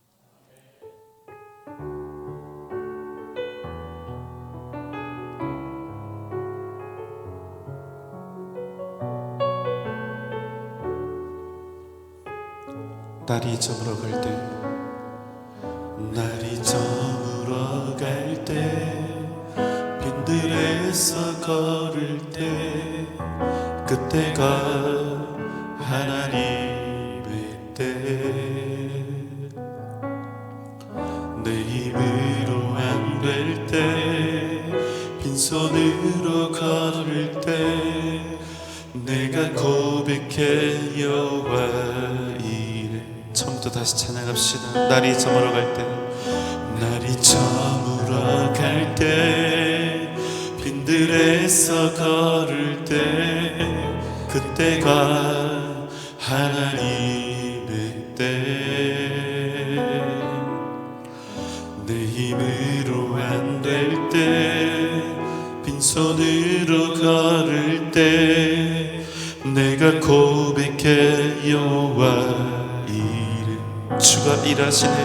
날이 저물어 갈 때, 날이 저물어 갈 때, 빈들에서 걸을 때, 그때가 하나님의 때. 내 힘으로 안 될 때, 빈손으로 걸을 때, 내가 고백해 여호와 이래. 처음부터 다시 찬양합시다. 날이 저물어 갈 때, 날이 저물어 갈 때, 빈들에서 걸을 때, 그때가 하나님의 때. 내 힘으로 안 될 때, 빈손으로 걸을 때, 내가 고백해 여호와 주가 일하시네.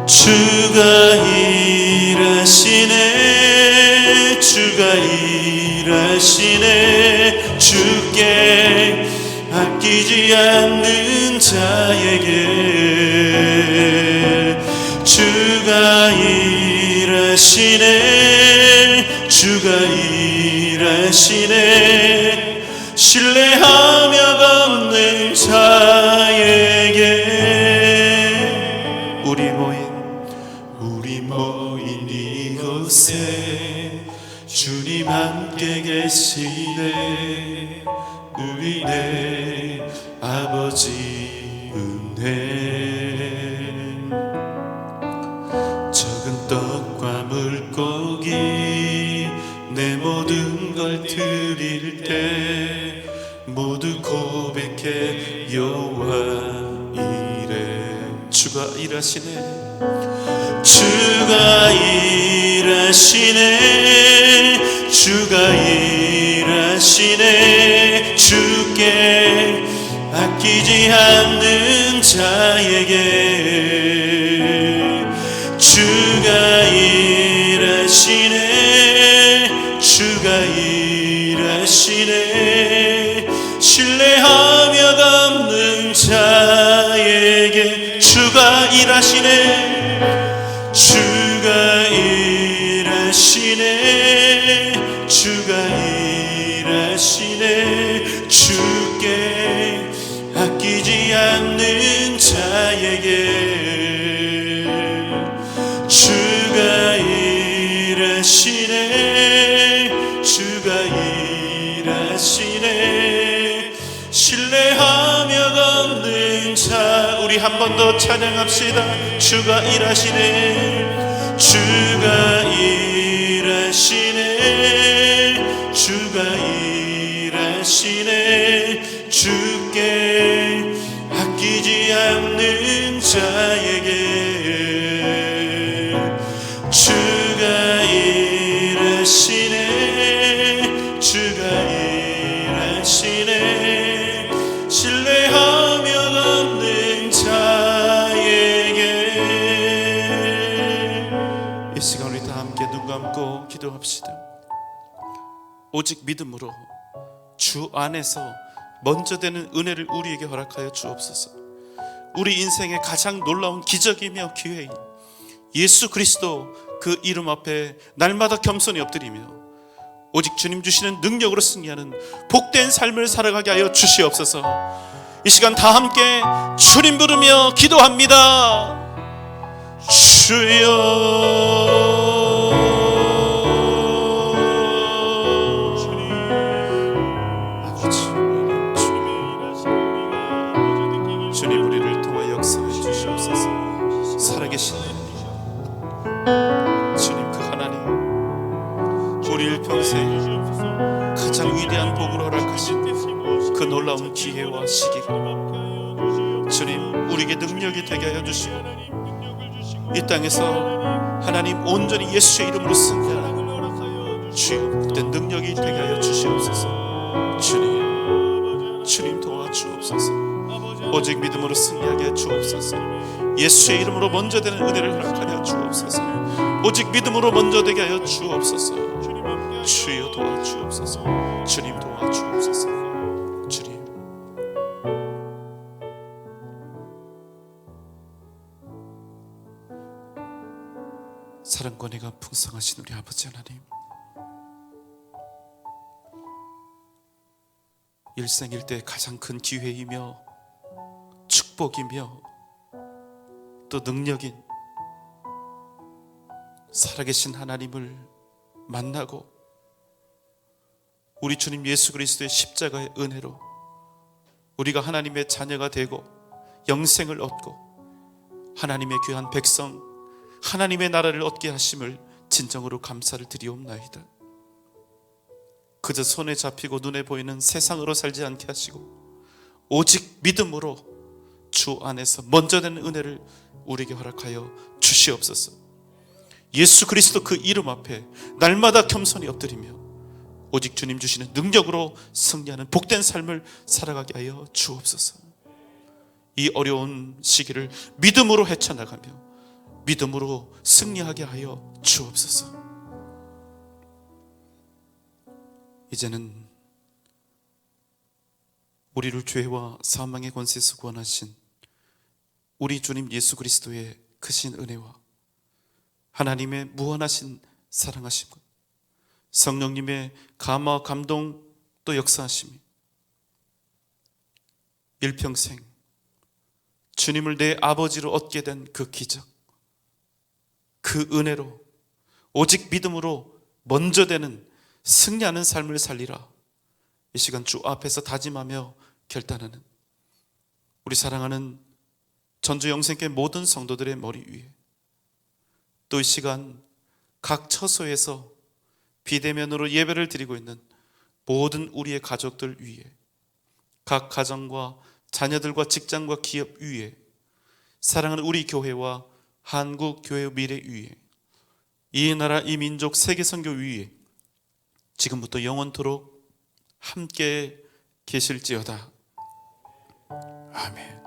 주가 일하시네. 주가 일하시네. 주께 아끼지 않는 자에게 주가 일하시네. 주가 일하시네. 신뢰하며 걷는 자에게. 우리 모인 이곳에 주님 함께 계시네. 우리 내 아버지 은혜. 적은 떡과 물고기 내 모든 걸 드릴 때 모두 고백해 여호와 이래. 주가 일하시네. 주가 일하시네. 주가 일하시네. 주께 아끼지 않는 자에게 주가 일하시네. 주가 일하시네. 신뢰하며 갚는 자 일하시네 주가 일하시네 주가 일하시네 주께 아끼지 않는 자에게 주가 일하시네 주가 일하시네 신뢰하며 걷는 자 우리 한 번 더 찬양합시다. 주가 일하시네 주가 일하시네 주가 일하시네 주께 아끼지 않는 자에게 주가 일하시네 주가 일하시네 신뢰하며 걷는 자에게 이 시간 우리 다 함께 눈 감고 기도합시다. 오직 믿음으로 주 안에서 먼저 되는 은혜를 우리에게 허락하여 주옵소서. 우리 인생의 가장 놀라운 기적이며 기회인 예수 그리스도 그 이름 앞에 날마다 겸손히 엎드리며 오직 주님 주시는 능력으로 승리하는 복된 삶을 살아가게 하여 주시옵소서. 이 시간 다 함께 주님 부르며 기도합니다. 주여 주님 우리를 통하여 역사해 주시옵소서. 살아계신 주님 그 하나님 우리 일평생 가장 위대한 복으로 허락하신 그 놀라운 기회와 시기가 주님 우리에게 능력이 되게 하여 주시고 이 땅에서 하나님 온전히 예수의 이름으로 승리하는 주여 그때 능력이 되게 하여 주시옵소서. 주님 도와주옵소서. 오직 믿음으로 승리하게 주옵소서. 예수의 이름으로 먼저 되는 은혜를 허락하여 주옵소서. 오직 믿음으로 먼저 되게 하여 주옵소서. 주여 도와주옵소서. 주님 도와주옵소서. 주님 사랑과 은혜가 풍성하신 우리 아버지 하나님, 일생일대 가장 큰 기회이며 축복이며 또 능력인 살아계신 하나님을 만나고 우리 주님 예수 그리스도의 십자가의 은혜로 우리가 하나님의 자녀가 되고 영생을 얻고 하나님의 귀한 백성 하나님의 나라를 얻게 하심을 진정으로 감사를 드리옵나이다. 그저 손에 잡히고 눈에 보이는 세상으로 살지 않게 하시고 오직 믿음으로 주 안에서 먼저 되는 은혜를 우리에게 허락하여 주시옵소서. 예수 그리스도 그 이름 앞에 날마다 겸손히 엎드리며 오직 주님 주시는 능력으로 승리하는 복된 삶을 살아가게 하여 주옵소서. 이 어려운 시기를 믿음으로 헤쳐나가며 믿음으로 승리하게 하여 주옵소서. 이제는 우리를 죄와 사망의 권세에서 구원하신 우리 주님 예수 그리스도의 크신 은혜와 하나님의 무한하신 사랑하심과 성령님의 감화 감동 또 역사하심이 일평생 주님을 내 아버지로 얻게 된 그 기적, 그 은혜로 오직 믿음으로 먼저 되는 승리하는 삶을 살리라. 이 시간 주 앞에서 다짐하며 결단하는 우리 사랑하는 전주 영생교회 모든 성도들의 머리 위에, 또 이 시간 각 처소에서 비대면으로 예배를 드리고 있는 모든 우리의 가족들 위에, 각 가정과 자녀들과 직장과 기업 위에, 사랑하는 우리 교회와 한국 교회의 미래 위에, 이 나라 이 민족 세계 선교 위에 지금부터 영원토록 함께 계실지어다. 아멘.